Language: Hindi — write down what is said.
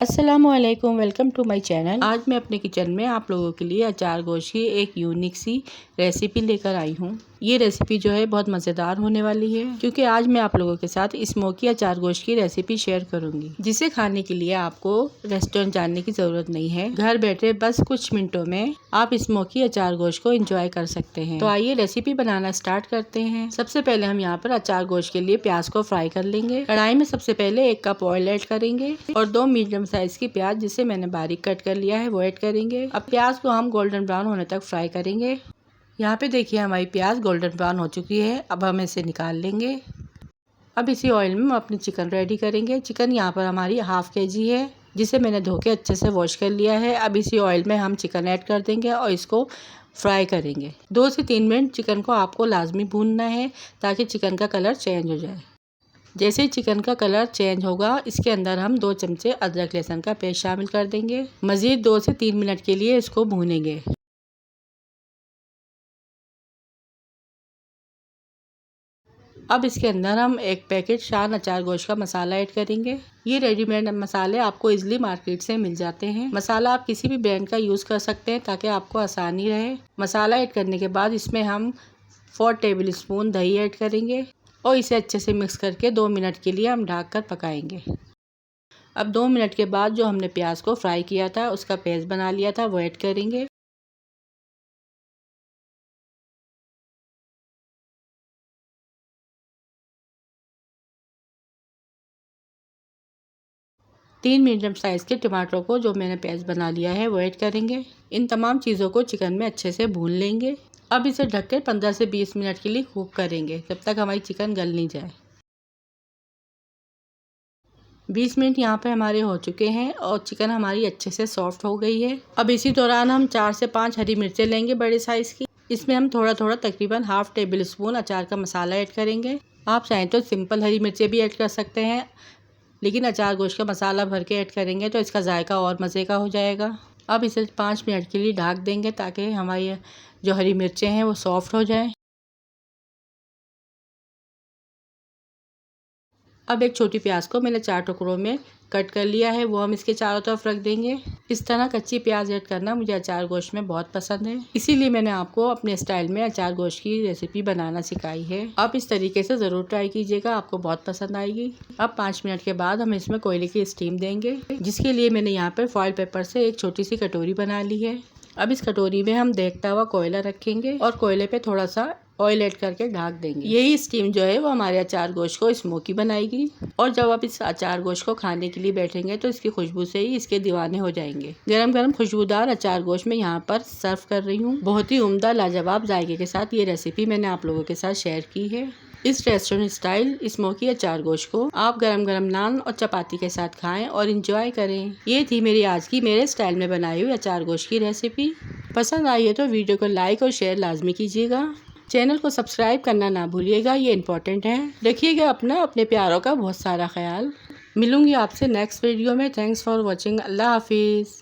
अस्सलामुअलैकुम, वेलकम टू माय चैनल। आज मैं अपने किचन में आप लोगों के लिए अचार गोश्त की एक यूनिक सी रेसिपी लेकर आई हूँ। ये रेसिपी जो है बहुत मज़ेदार होने वाली है, क्योंकि आज मैं आप लोगों के साथ स्मोकी अचार गोश्त की रेसिपी शेयर करूंगी, जिसे खाने के लिए आपको रेस्टोरेंट जाने की ज़रूरत नहीं है। घर बैठे बस कुछ मिनटों में आप स्मोकी अचार गोश्त को एंजॉय कर सकते हैं। तो आइए रेसिपी बनाना स्टार्ट करते हैं। सबसे पहले हम यहाँ पर अचार गोश्त के लिए प्याज को फ्राई कर लेंगे। कढ़ाई में सबसे पहले 1 कप ऑयल ऐड करेंगे और 2 मीडियम साइज की प्याज, जिसे मैंने बारीक कट कर लिया है, वो ऐड करेंगे। अब प्याज को हम गोल्डन ब्राउन होने तक फ्राई करेंगे। यहाँ पे देखिए हमारी प्याज गोल्डन ब्राउन हो चुकी है। अब हम इसे निकाल लेंगे। अब इसी ऑयल में हम अपनी चिकन रेडी करेंगे। चिकन यहाँ पर हमारी ½ kg है, जिसे मैंने धो के अच्छे से वॉश कर लिया है। अब इसी ऑयल में हम चिकन ऐड कर देंगे और इसको फ्राई करेंगे। 2 से 3 मिनट चिकन को आपको लाजमी भूनना है, ताकि चिकन का कलर चेंज हो जाए। जैसे ही चिकन का कलर चेंज होगा, इसके अंदर हम 2 चमचे अदरक लहसुन का पेस्ट शामिल कर देंगे। मज़ीद 2 से 3 मिनट के लिए इसको भूनेंगे। अब इसके अंदर हम 1 पैकेट शान अचार गोश्त का मसाला ऐड करेंगे। ये रेडीमेड मसाले आपको इजीली मार्केट से मिल जाते हैं। मसाला आप किसी भी ब्रांड का यूज़ कर सकते हैं, ताकि आपको आसानी रहे। मसाला ऐड करने के बाद इसमें हम 4 टेबल स्पून दही ऐड करेंगे और इसे अच्छे से मिक्स करके 2 मिनट के लिए हम ढक कर पकाएंगे। अब 2 मिनट के बाद जो हमने प्याज को फ्राई किया था, उसका पेस्ट बना लिया था, वो ऐड करेंगे। तीन मीडियम साइज़ के टमाटरों को जो मैंने पेस्ट बना लिया है, वो ऐड करेंगे। इन तमाम चीज़ों को चिकन में अच्छे से भून लेंगे। अब इसे ढककर 15 से 20 मिनट के लिए कुक करेंगे, जब तक हमारी चिकन गल नहीं जाए। 20 मिनट यहाँ पे हमारे हो चुके हैं और चिकन हमारी अच्छे से सॉफ्ट हो गई है। अब इसी दौरान हम 4 से 5 हरी मिर्चें लेंगे, बड़े साइज़ की। इसमें हम थोड़ा थोड़ा तकरीबन ½ टेबल स्पून अचार का मसाला ऐड करेंगे। आप चाहें तो सिंपल हरी मिर्चें भी ऐड कर सकते हैं, लेकिन अचार गोश्त का मसाला भर के ऐड करेंगे तो इसका जायका और मज़े का हो जाएगा। अब इसे 5 मिनट के लिए ढक देंगे, ताकि हमारी जो हरी मिर्चें हैं वो सॉफ्ट हो जाएं। अब एक छोटी प्याज को मैंने 4 टुकड़ों में कट कर लिया है, वो हम इसके चारों तरफ रख देंगे। इस तरह कच्ची प्याज ऐड करना मुझे अचार गोश्त में बहुत पसंद है, इसीलिए मैंने आपको अपने स्टाइल में अचार गोश्त की रेसिपी बनाना सिखाई है। आप इस तरीके से ज़रूर ट्राई कीजिएगा, आपको बहुत पसंद आएगी। अब 5 मिनट के बाद हम इसमें कोयले की स्टीम देंगे, जिसके लिए मैंने यहाँ पर फॉइल पेपर से एक छोटी सी कटोरी बना ली है। अब इस कटोरी में हम देखता हुआ कोयला रखेंगे और कोयले पे थोड़ा सा ऑयल ऐड करके ढक देंगे। यही स्टीम जो है वो हमारे अचार गोश्त को स्मोकी बनाएगी, और जब आप इस अचार गोश्त को खाने के लिए बैठेंगे तो इसकी खुशबू से ही इसके दीवाने हो जाएंगे। गरम गरम खुशबूदार अचार गोश्त में यहाँ पर सर्व कर रही हूँ। बहुत ही उम्दा लाजवाब जायके के साथ ये रेसिपी मैंने आप लोगों के साथ शेयर की है। इस रेस्टोरेंट स्टाइल स्मोकी अचार गोश्त को आप गरम गरम नान और चपाती के साथ खाएं और इंजॉय करें। ये थी मेरी आज की मेरे स्टाइल में बनाई हुई अचार गोश्त की रेसिपी। पसंद आई है तो वीडियो को लाइक और शेयर लाजमी कीजिएगा। चैनल को सब्सक्राइब करना ना भूलिएगा, ये इम्पोर्टेंट है। रखिएगा अपने प्यारों का बहुत सारा ख्याल। मिलूंगी आपसे नेक्स्ट वीडियो में। Thanks for watching. अल्लाह हाफिज़।